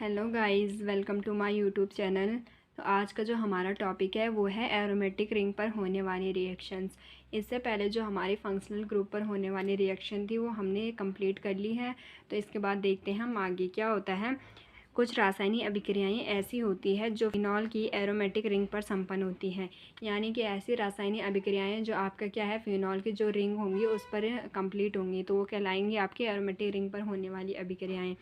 Hello guys, welcome to my YouTube channel. तो आज का जो हमारा टॉपिक है वो है एरोमेटिक रिंग पर होने वाली रिएक्शंस। इससे पहले जो हमारी फंक्शनल ग्रुप पर होने वाली रिएक्शन थी वो हमने कंप्लीट कर ली है। तो इसके बाद देखते हैं हम आगे क्या होता है। कुछ रासायनिक अभिक्रियाएं ऐसी होती है जो फिनॉल की एरोमेटिक रिंग पर संपन्न होती हैं, यानी कि ऐसी रासायनिक अभिक्रियाएं जो आपका क्या है फिनॉल की जो रिंग होंगी उस पर कंप्लीट होंगी, तो वो कहलाएंगी आपकी एरोमेटिक रिंग पर होने वाली अभिक्रियाएं।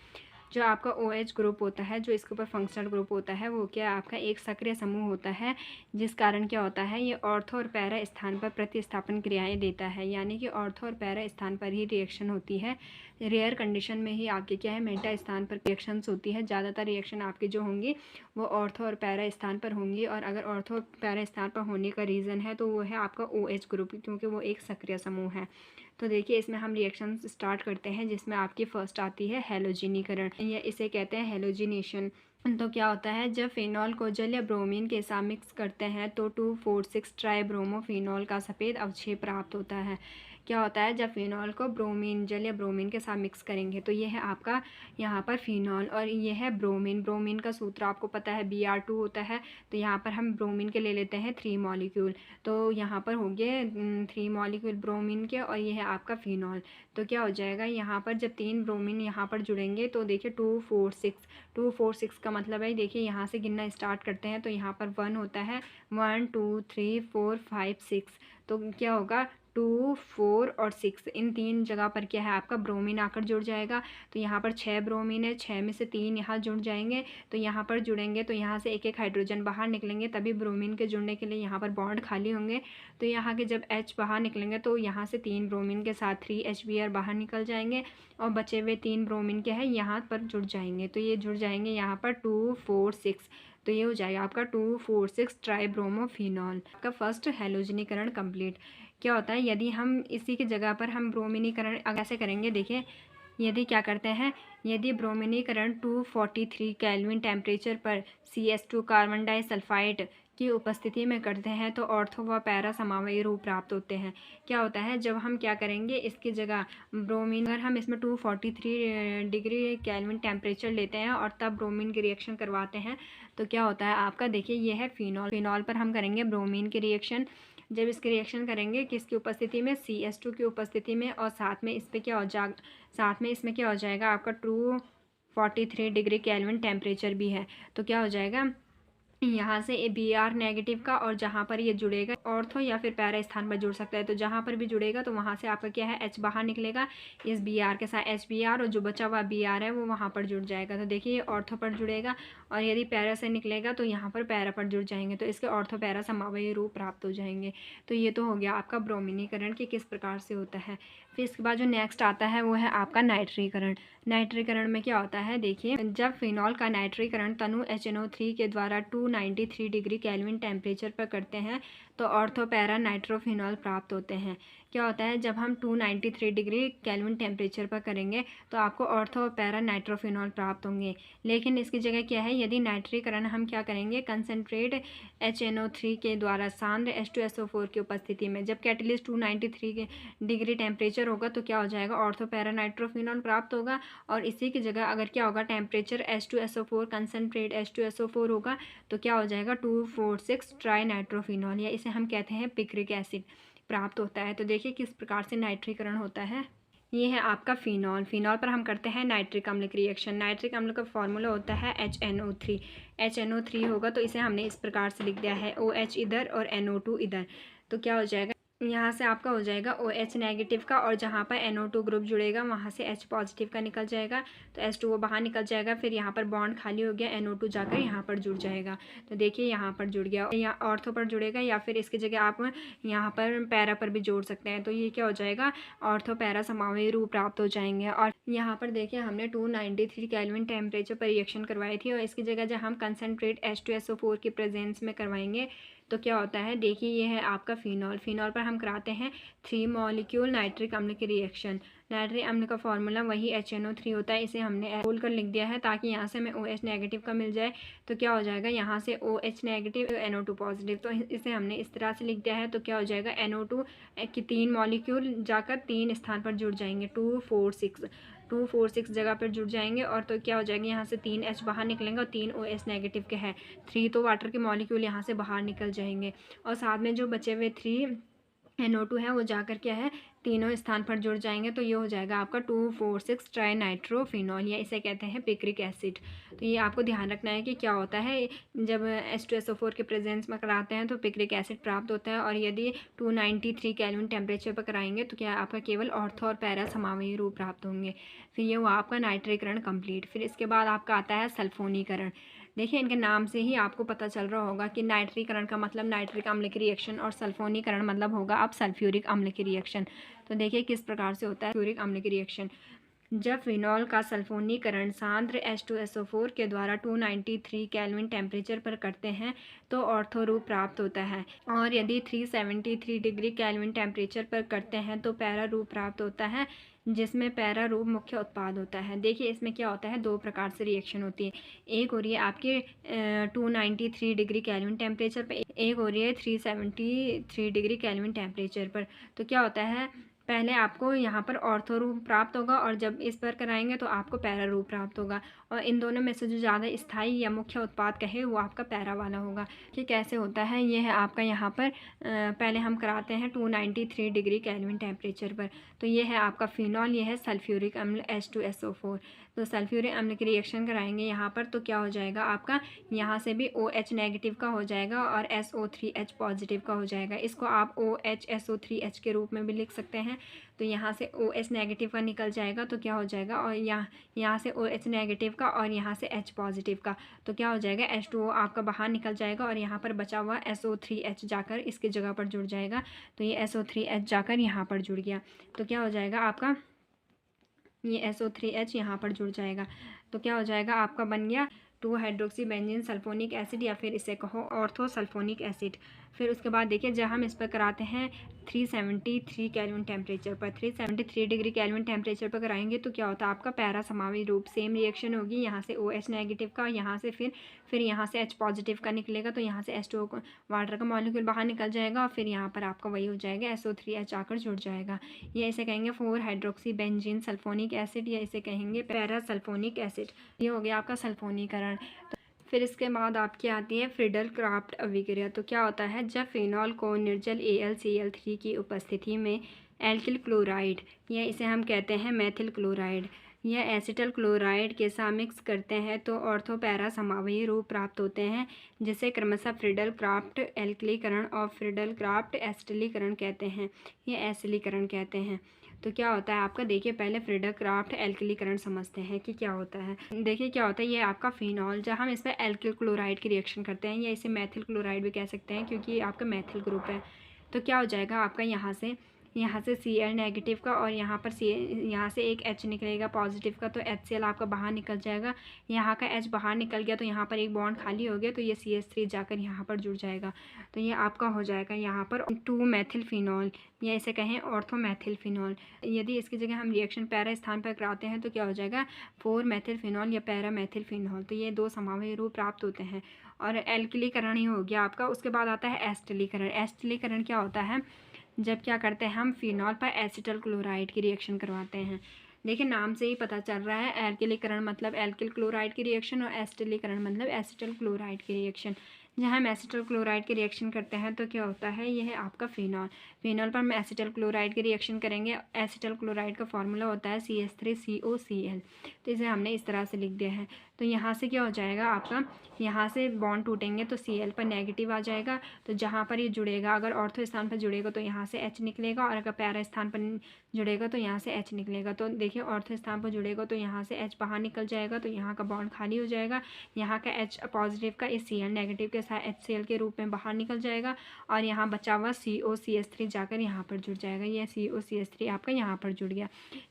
जो आपका OH ग्रुप होता है, जो इसके ऊपर फंक्शनल ग्रुप होता है, वो क्या आपका एक सक्रिय समूह होता है, जिस कारण क्या होता है ये ऑर्थो और पैरा स्थान पर प्रतिस्थापन क्रियाएं देता है, यानी कि ऑर्थो और पैरा स्थान पर ही रिएक्शन होती है। रेयर कंडीशन में ही आपके क्या है मेटा स्थान पर रिएक्शंस होती है। ज़्यादातर रिएक्शन आपकी जो होंगी वो ऑर्थो और पैरा स्थान पर होंगी, और अगर ऑर्थो और पैरा स्थान पर होने का रीज़न है तो वो है आपका OH ग्रुप, क्योंकि वो एक सक्रिय समूह है। तो देखिए इसमें हम रिएक्शन स्टार्ट करते हैं, जिसमें आपकी फर्स्ट आती है हैलोजिनीकरण, या इसे कहते हैं हैलोजिनेशन। तो क्या होता है, जब फिनॉल को जल या ब्रोमीन के साथ मिक्स करते हैं तो 2,4,6 ट्राइब्रोमोफिनॉल का सफ़ेद अवक्षेप प्राप्त होता है। क्या होता है, जब फिनॉल को जल या ब्रोमीन के साथ मिक्स करेंगे तो ये है आपका यहाँ पर फिनॉल, और ये है ब्रोमीन। ब्रोमीन का सूत्र आपको पता है Br2 होता है। तो यहाँ पर हम ब्रोमीन के ले लेते हैं 3 मॉलिक्यूल। तो यहाँ पर हो गए 3 मॉलिक्यूल ब्रोमीन के, और ये है आपका फिनॉल। तो क्या हो जाएगा, यहाँ पर जब 3 ब्रोमीन यहाँ पर जुड़ेंगे तो देखिए 2,4,6 का मतलब है, देखिए यहाँ से गिनना स्टार्ट करते हैं तो यहाँ पर 1 होता है, 1 2 3 4 5 6। तो क्या होगा 2 4 और 6, इन 3 जगह पर क्या है आपका ब्रोमीन आकर जुड़ जाएगा। तो यहाँ पर 6 ब्रोमीन है, 6 में से 3 यहाँ जुड़ जाएंगे। तो यहाँ पर जुड़ेंगे तो यहाँ से एक एक हाइड्रोजन बाहर निकलेंगे, तभी ब्रोमीन के जुड़ने के लिए यहाँ पर बॉन्ड खाली होंगे। तो यहाँ के जब H बाहर निकलेंगे तो यहाँ से 3 ब्रोमीन के साथ 3HBr बाहर निकल जाएंगे, और बचे हुए 3 ब्रोमीन क्या है यहाँ पर जुड़ जाएंगे। तो ये जुड़ जाएंगे यहाँ पर 2 4 6। तो ये हो जाएगा आपका 2,4,6 ट्राइब्रोमोफिनॉल। आपका फर्स्ट हैलोजनीकरण कंप्लीट। क्या होता है, यदि हम इसी की जगह पर हम ब्रोमिनीकरण ऐसे करेंगे, देखिए यदि क्या करते हैं, यदि ब्रोमिनीकरण 243 केल्विन टेम्परेचर पर CH2 कार्बन डाइसल्फाइड की उपस्थिति में करते हैं तो ऑर्थो व पैरा समवायी रूप प्राप्त होते हैं। क्या होता है, जब हम क्या करेंगे इसकी जगह ब्रोमीन, अगर हम इसमें 243 डिग्री केल्विन टेम्परेचर लेते हैं और तब ब्रोमीन की रिएक्शन करवाते हैं तो क्या होता है आपका, देखिए ये है फिनॉल। फिनॉल पर हम करेंगे ब्रोमीन की रिएक्शन। जब इसकी रिएक्शन करेंगे किसकी उपस्थिति में, CH2 की उपस्थिति में, और साथ में इस पर क्या हो जा साथ में इसमें क्या हो जाएगा आपका 243 डिग्री केल्विन टेम्परेचर भी है। तो क्या हो जाएगा यहाँ से Br नेगेटिव का, और जहाँ पर ये जुड़ेगा ऑर्थो या फिर पैरा स्थान पर जुड़ सकता है, तो जहाँ पर भी जुड़ेगा तो वहाँ से आपका क्या है H बाहर निकलेगा इस Br के साथ HBr, और जो बचा हुआ Br है वो वहाँ पर जुड़ जाएगा। तो देखिए ये ऑर्थो पर जुड़ेगा, और यदि पैरा से निकलेगा तो यहाँ पर पैरा पर जुड़ जाएंगे, तो इसके ऑर्थो पैरा समवायी रूप प्राप्त हो जाएंगे। तो ये तो हो गया आपका ब्रोमिनीकरण कि किस प्रकार से होता है। फिर इसके बाद जो नेक्स्ट आता है वो है आपका नाइट्रीकरण। नाइट्रीकरण में क्या होता है, देखिए जब फिनॉल का नाइट्रीकरण तनु HNO3 के द्वारा 293 डिग्री केल्विन टेम्परेचर पर करते हैं तो ऑर्थो पैरा नाइट्रोफिनॉल प्राप्त होते हैं। क्या होता है, जब हम 293 डिग्री केल्विन टेम्परेचर पर करेंगे तो आपको ऑर्थो और पैरा नाइट्रोफिनॉल प्राप्त होंगे। लेकिन इसकी जगह क्या है, यदि नाइट्रीकरण हम क्या करेंगे कंसनट्रेट HNO3 के द्वारा सांद्र H2SO4 की उपस्थिति में, जब कैटलिस्ट 293 डिग्री टेम्परेचर होगा तो क्या हो जाएगा ऑर्थो पैरा नाइट्रोफिनॉल प्राप्त होगा। और इसी की जगह अगर क्या होगा टेम्परेचर H2SO4 कंसनट्रेट H2SO4 होगा तो क्या हो जाएगा 2,4,6 ट्राई नाइट्रोफिनॉल, या इसे हम कहते हैं पिक्रिक एसिड प्राप्त होता है। तो देखिए किस प्रकार से नाइट्रीकरण होता है। ये है आपका फिनॉल। फिनॉल पर हम करते हैं नाइट्रिक अम्ल की रिएक्शन। नाइट्रिक अम्ल का फॉर्मूला होता है HNO3। HNO3 होगा तो इसे हमने इस प्रकार से लिख दिया है, OH इधर और NO2 इधर। तो क्या हो जाएगा, यहाँ से आपका हो जाएगा OH नेगेटिव का, और जहाँ पर NO2 ग्रुप जुड़ेगा वहाँ से H पॉजिटिव का निकल जाएगा, तो H2O बाहर निकल जाएगा। फिर यहाँ पर बॉन्ड खाली हो गया, NO2 जाकर यहाँ पर जुड़ जाएगा। तो देखिए यहाँ पर जुड़ गया, यहाँ ऑर्थो पर जुड़ेगा, या फिर इसकी जगह आप यहाँ पर पैरा पर भी जोड़ सकते हैं। तो ये क्या हो जाएगा ऑर्थो पैरा समवायी रूप प्राप्त हो जाएंगे। और यहाँ पर देखिए हमने 293 केल्विन टेम्परेचर पर रिएक्शन करवाई थी, और इसकी जगह जब हम कंसनट्रेट H2SO4 की प्रेजेंस में करवाएंगे तो क्या होता है, देखिए ये है आपका फिनॉल। फिनॉल पर हम कराते हैं 3 मॉलिक्यूल नाइट्रिक अम्ल की रिएक्शन। नाइट्रिक अम्ल का फॉर्मूला वही HNO3 होता है, इसे हमने बोल कर लिख दिया है ताकि यहाँ से हमें OH नेगेटिव का मिल जाए। तो क्या हो जाएगा, यहाँ से OH नेगेटिव NO2 पॉजिटिव, तो इसे हमने इस तरह से लिख दिया है। तो क्या हो जाएगा NO2 की 3 मॉलिक्यूल जाकर 3 स्थान पर जुड़ जाएंगे 2 4 6। 246 जगह पर जुड़ जाएंगे और तो क्या हो जाएंगे, यहाँ से 3 H बाहर निकलेंगे और 3 OH नेगेटिव के हैं, 3 तो वाटर के मॉलिक्यूल यहाँ से बाहर निकल जाएंगे और साथ में जो बचे हुए 3 NO2 है वो जाकर क्या है तीनों स्थान पर जुड़ जाएंगे। तो ये हो जाएगा आपका 246 ट्राई नाइट्रोफिनॉल, या इसे कहते हैं पिक्रिक एसिड। तो ये आपको ध्यान रखना है कि क्या होता है जब H2SO4 के प्रेजेंस में कराते हैं तो पिक्रिक एसिड प्राप्त होता है, और यदि 293 केल्विन टेम्परेचर पर कराएंगे तो क्या आपका केवल ऑर्थो और पैरा समावयी रूप प्राप्त होंगे। फिर ये हुआ आपका नाइट्रीकरण कंप्लीट। फिर इसके बाद आपका आता है सल्फोनीकरण। देखिए इनके नाम से ही आपको पता चल रहा होगा कि नाइट्रीकरण का मतलब नाइट्रिक अम्ल की रिएक्शन और सल्फोनीकरण मतलब होगा अब सल्फ्यूरिक अम्ल की रिएक्शन। तो देखिए किस प्रकार से होता है सल्फ्यूरिक अम्ल की रिएक्शन। जब फिनॉल का सल्फोनीकरण सांद्र H2SO4 के द्वारा 293 केल्विन टेम्परेचर पर करते हैं तो ऑर्थो रूप प्राप्त होता है, और यदि 373 डिग्री केल्विन टेम्परेचर पर करते हैं तो पैरा रूप प्राप्त होता है, जिसमें पैरा रूप मुख्य उत्पाद होता है। देखिए इसमें क्या होता है, दो प्रकार से रिएक्शन होती है। एक हो रही है आपके 293 डिग्री केल्विन टेम्परेचर पर, एक हो रही है 373 डिग्री केल्विन टेम्परेचर पर। तो क्या होता है, पहले आपको यहाँ पर ऑर्थो रूप प्राप्त होगा और जब इस पर कराएंगे तो आपको पैरा रूप प्राप्त होगा, और इन दोनों में से जो ज़्यादा स्थायी या मुख्य उत्पाद कहे वो आपका पैरा वाला होगा। कि कैसे होता है, ये है आपका यहाँ पर पहले हम कराते हैं 293 डिग्री केल्विन टेम्परेचर पर। तो ये है आपका फिनॉल, ये है सल्फ्यूरिक अम्ल H2SO4। तो सल्फ्यूरिक अम्ल की रिएक्शन कराएंगे यहाँ पर तो क्या हो जाएगा आपका, यहाँ से भी OH नेगेटिव का हो जाएगा और SO3H पॉजिटिव का हो जाएगा। इसको आप OHSO3H के रूप में भी लिख सकते हैं। तो यहाँ से OH नेगेटिव का निकल जाएगा तो क्या हो जाएगा, और यहाँ से OH नेगेटिव का और यहाँ से H पॉजिटिव का, तो क्या हो जाएगा H2O आपका बाहर निकल जाएगा और यहाँ पर बचा हुआ SO3H जाकर इसकी जगह पर जुड़ जाएगा। तो ये SO3H जाकर यहाँ पर जुड़ गया, तो क्या हो जाएगा आपका, ये SO3H यहाँ पर जुड़ जाएगा। तो क्या हो जाएगा आपका, बन गया 2 हाइड्रोक्सी बेंजीन सल्फोनिक एसिड, या फिर इसे कहो ऑर्थो सल्फोनिक एसिड। फिर उसके बाद देखिए जब हम इस पर कराते हैं 373 केल्विन टेम्परेचर पर, 373 डिग्री केल्विन टेम्परेचर पर कराएंगे तो क्या होता है आपका पैरा समावी रूप, सेम रिएक्शन होगी। यहाँ से OH नेगेटिव का, यहाँ से फिर यहाँ से H पॉजिटिव का निकलेगा तो यहाँ से H2O वाटर का मॉलिक्यूल बाहर निकल जाएगा और फिर यहाँ पर आपका वही हो जाएगा SO3H आकर जुड़ जाएगा। ये इसे कहेंगे 4 हाइड्रोक्सी बेंजीन सल्फोनिक एसिड, या इसे कहेंगे पैरा सल्फोनिक एसिड। ये हो गया आपका सल्फोनीकरण। फिर इसके बाद आपकी आती है फ्रीडल क्राफ्ट अभिक्रिया। तो क्या होता है, जब फिनॉल को निर्जल AlCl3 की उपस्थिति में एल्किल क्लोराइड, या इसे हम कहते हैं मेथिल क्लोराइड या एसिटल क्लोराइड के साथ मिक्स करते हैं तो ऑर्थो पैरा समावयी रूप प्राप्त होते हैं, जिसे क्रमशः फ्रीडल क्राफ्ट एल्किलीकरण और फ्रीडल क्राफ्ट एसिटिलीकरण कहते हैं, या एसिलीकरण कहते हैं। तो क्या होता है आपका, देखिए पहले फ्रीडल क्राफ्ट एल्किलीकरण समझते हैं कि क्या होता है। देखिए क्या होता है, ये आपका फिनॉल जब हम इस पर एल्किल क्लोराइड की रिएक्शन करते हैं, या इसे मेथिल क्लोराइड भी कह सकते हैं क्योंकि ये आपका मेथिल ग्रुप है। तो क्या हो जाएगा आपका, यहाँ से Cl नेगेटिव का और यहाँ से एक H निकलेगा पॉजिटिव का, तो HCl आपका बाहर निकल जाएगा। यहाँ का H बाहर निकल गया तो यहाँ पर एक बॉन्ड खाली हो गया तो ये CH3 जाकर यहाँ पर जुड़ जाएगा। तो ये आपका हो जाएगा यहाँ पर 2 मेथिल फिनॉल, या इसे कहें ऑर्थोमेथिल फिनॉल। यदि इसकी जगह हम रिएक्शन पैरा स्थान पर कराते हैं तो क्या हो जाएगा 4 मेथिल फिनॉल या पैरा मेथिल फिनॉल। तो ये 2 समावयी रूप प्राप्त होते हैं और एल्किलीकरण ही हो गया आपका। उसके बाद आता है एसिटिलीकरण। एसिटिलीकरण क्या होता है, जब क्या करते हैं हम फिनॉल पर एसिटल क्लोराइड की रिएक्शन करवाते हैं। देखिए नाम से ही पता चल रहा है, एल्किलीकरण मतलब एल्किल क्लोराइड की रिएक्शन और एसिटिलीकरण मतलब एसिटल क्लोराइड की रिएक्शन। जहाँ हम एसिटल क्लोराइड की रिएक्शन करते हैं तो क्या होता है, यह है आपका फिनॉल पर हम एसिटल क्लोराइड की रिएक्शन करेंगे। एसिटल क्लोराइड का फॉर्मूला होता है CH3COCl। तो इसे हमने इस तरह से लिख दिया है। तो यहाँ से क्या हो जाएगा आपका, यहाँ से बॉन्ड टूटेंगे तो Cl पर नेगेटिव आ जाएगा। तो जहाँ पर ये जुड़ेगा, अगर ऑर्थो स्थान पर जुड़ेगा तो यहाँ से H निकलेगा, और अगर पैरा स्थान पर जुड़ेगा तो यहाँ से H निकलेगा। तो देखिए ऑर्थो स्थान पर जुड़ेगा तो यहाँ से H बाहर निकल जाएगा तो यहाँ का बॉन्ड खाली हो जाएगा। यहाँ का H पॉजिटिव का इस Cl नेगेटिव के साथ HCl के रूप में बाहर निकल जाएगा, और यहाँ बचा हुआ COCH3 जाकर यहाँ पर जुड़ जाएगा। यह COCH3 आपका यहाँ पर जुड़ गया।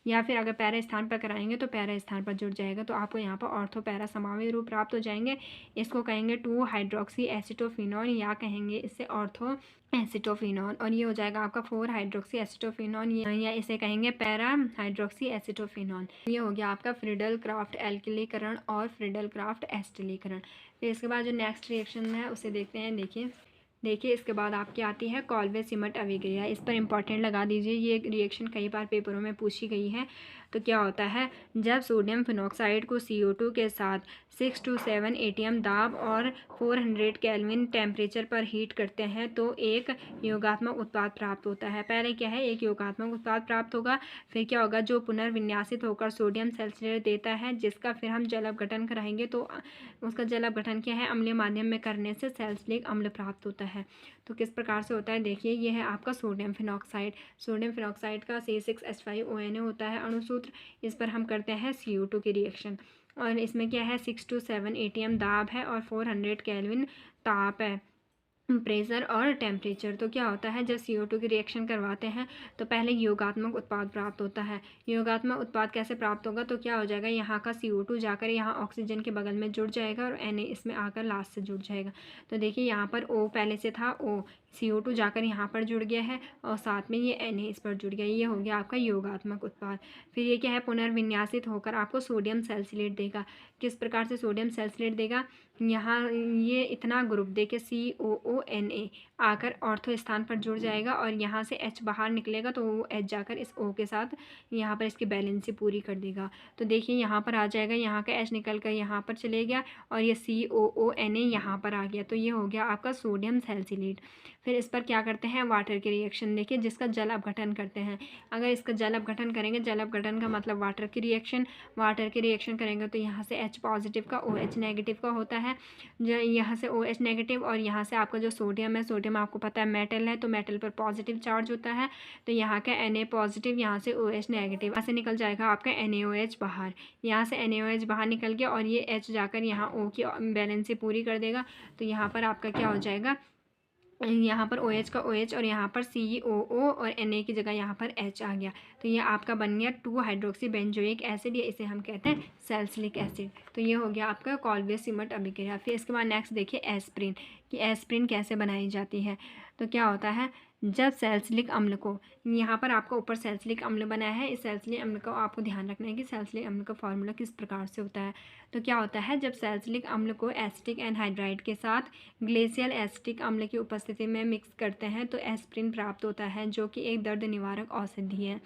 या फिर अगर पैरा स्थान पर कराएंगे तो पैरा स्थान पर जुड़ जाएगा, तो आपको यहाँ पर ऑर्थो पैरा समावयी रूप प्राप्त हो जाएंगे। इसको कहेंगे 2 हाइड्रोक्सी एसिटोफिनॉल, या कहेंगे इससे ऑर्थो एसिटोफिनॉल, और ये हो जाएगा आपका 4 हाइड्रोक्सी एसिटोफिनॉल, या इसे कहेंगे पैरा हाइड्रोक्सी एसिटोफिनॉल। ये हो गया आपका फ्रीडल क्राफ्ट एल्किलीकरण और फ्रीडल क्राफ्ट एसिटिलीकरण। फिर इसके बाद जो नेक्स्ट रिएक्शन है उसे देखते हैं। देखिए इसके बाद आपकी आती है कॉल्वे सिमट अभिक्रिया। इस पर इंपॉर्टेंट लगा दीजिए, ये रिएक्शन कई बार पेपरों में पूछी गई है। तो क्या होता है, जब सोडियम फिनॉक्साइड को CO2 के साथ 6 to 7 atm दाब और 400 केल्विन टेम्परेचर पर हीट करते हैं तो एक योगात्मक उत्पाद प्राप्त होता है। पहले क्या है, एक योगात्मक उत्पाद प्राप्त होगा, फिर क्या होगा, जो पुनर्विन्यासित होकर सोडियम सल्फेट देता है, जिसका फिर हम जल अपघटन कराएंगे तो उसका जल अपघटन क्या है, अम्लीय माध्यम में करने से सैलिसिलिक अम्ल प्राप्त होता है। तो किस प्रकार से होता है, देखिए ये है आपका सोडियम फिनॉक्साइड। सोडियम फिनॉक्साइड का C6H5ONA होता है अणुसूत्र। इस पर हम करते हैं CO2 की रिएक्शन, और इसमें क्या है, 6 to 7 atm दाब है और 400 केल्विन ताप है, प्रेशर और टेम्परेचर। तो क्या होता है, जब CO2 की रिएक्शन करवाते हैं तो पहले योगात्मक उत्पाद प्राप्त होता है। योगात्मक उत्पाद कैसे प्राप्त होगा, तो क्या हो जाएगा, यहाँ का CO2 जाकर यहाँ ऑक्सीजन के बगल में जुड़ जाएगा और Na इसमें आकर लास्ट से जुड़ जाएगा। तो देखिए यहाँ पर O पहले से था, O CO2 जाकर यहाँ पर जुड़ गया है और साथ में ये Na इस पर जुड़ गया। ये हो गया आपका योगात्मक उत्पाद। फिर ये क्या है, पुनर्विन्यासित होकर आपको सोडियम सैलिसिलेट देगा। किस प्रकार से सोडियम सैलिसिलेट देगा, यहाँ ये इतना ग्रुप दे के COONA आकर ऑर्थो स्थान पर जुड़ जाएगा और यहाँ से H बाहर निकलेगा तो वो H जाकर इस O के साथ यहाँ पर इसकी बैलेंसी पूरी कर देगा। तो देखिए यहाँ पर आ जाएगा, यहाँ का H निकल कर यहाँ पर चले गया और ये COONA यहाँ पर आ गया। तो ये हो गया आपका सोडियम सैलिसिलेट। फिर इस पर क्या करते हैं, वाटर की रिएक्शन, देखिए जिसका जल अपघटन करते हैं। अगर इसका जल अपघटन करेंगे, जल अपघटन का मतलब वाटर की रिएक्शन, वाटर की रिएक्शन करेंगे तो यहाँ से H पॉजिटिव का OH नेगेटिव का होता है, जो यहाँ से OH नेगेटिव और यहाँ से आपका जो सोडियम है, सोडियम आपको पता है मेटल है तो मेटल पर पॉजिटिव चार्ज होता है, तो यहाँ का Na पॉजिटिव, यहाँ से OH नेगेटिव, यहाँ से निकल जाएगा आपका NaOH बाहर, यहाँ से NaOH बाहर निकल गया और ये H जाकर यहाँ O की बैलेंस पूरी कर देगा। तो यहाँ पर आपका क्या हो जाएगा, यहाँ पर OH का OH और यहाँ पर COO और Na की जगह यहाँ पर H आ गया। तो ये आपका बन गया 2 हाइड्रोक्सी बेंजोइक एसिड, या इसे हम कहते हैं सैलिसिलिक एसिड। तो ये हो गया आपका कॉल्वे सिमट अभिक्रिया। फिर इसके बाद नेक्स्ट देखिए एस्प्रिन, कि एस्प्रिन कैसे बनाई जाती है। तो क्या होता है, जब सैलिसिलिक अम्ल को, यहाँ पर आपको ऊपर सैलिसिलिक अम्ल बनाया है, इस सैलिसिलिक अम्ल को आपको ध्यान रखना है कि सैलिसिलिक अम्ल का फॉर्मूला किस प्रकार से होता है। तो क्या होता है, जब सैलिसिलिक अम्ल को एसिटिक एनहाइड्राइड के साथ ग्लेशियल एसिटिक अम्ल की उपस्थिति में मिक्स करते हैं तो एस्प्रिन प्राप्त होता है, जो कि एक दर्द निवारक औषधि है।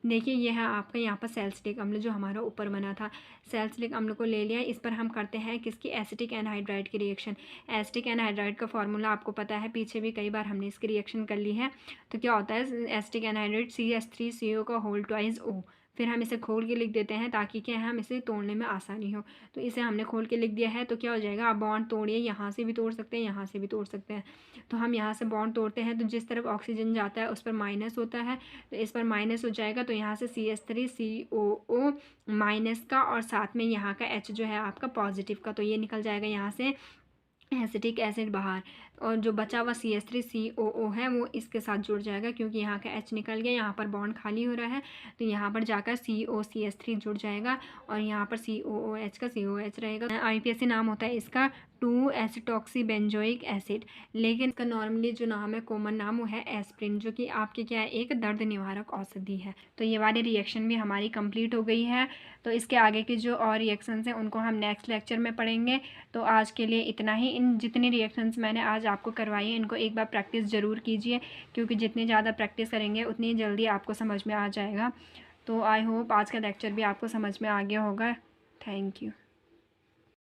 देखिए यह है आपका यहाँ पर सैलिसिलिक अम्ल जो हमारा ऊपर बना था। सैलिसिलिक अम्ल को ले लिया, इस पर हम करते हैं किसकी, एसिटिक एनहाइड्राइड की रिएक्शन। एसिटिक एनहाइड्राइड का फॉर्मूला आपको पता है, पीछे भी कई बार हमने इसकी रिएक्शन कर ली है। तो क्या होता है, एसिटिक एनहाइड्राइड CH3CO का होल ट्वाइस O। फिर हम इसे खोल के लिख देते हैं ताकि क्या है, हम इसे तोड़ने में आसानी हो। तो इसे हमने खोल के लिख दिया है, तो क्या हो जाएगा, आप बॉन्ड तोड़िए, यहाँ से भी तोड़ सकते हैं, यहाँ से भी तोड़ सकते हैं। तो हम यहाँ से बॉन्ड तोड़ते हैं तो जिस तरफ ऑक्सीजन जाता है उस पर माइनस होता है, तो इस पर माइनस हो जाएगा, तो यहाँ से CH3COO माइनस का और साथ में यहाँ का H जो है आपका पॉजिटिव का, तो ये निकल जाएगा यहाँ से एसिटिक एसिड बाहर, और जो बचा हुआ CH3COO है वो इसके साथ जुड़ जाएगा, क्योंकि यहाँ का H निकल गया, यहाँ पर बॉन्ड खाली हो रहा है, तो यहाँ पर जाकर COCH3 जुड़ जाएगा और यहाँ पर COOH का COH रहेगा। IUPAC नाम होता है इसका 2-एसिटॉक्सी बेंजोइक एसिड, लेकिन इसका नॉर्मली जो नाम है, कॉमन नाम, वो है एस्प्रिन, जो कि आपके क्या है, एक दर्द निवारक औषधि है। तो ये वाली रिएक्शन भी हमारी कंप्लीट हो गई है। तो इसके आगे की जो और रिएक्शंस हैं उनको हम नेक्स्ट लेक्चर में पढ़ेंगे। तो आज के लिए इतना ही। इन जितनी रिएक्शंस मैंने आज आपको करवाई है इनको एक बार प्रैक्टिस ज़रूर कीजिए, क्योंकि जितनी ज़्यादा प्रैक्टिस करेंगे उतनी जल्दी आपको समझ में आ जाएगा। तो आई होप आज का लेक्चर भी आपको समझ में आ गया होगा। Thank you.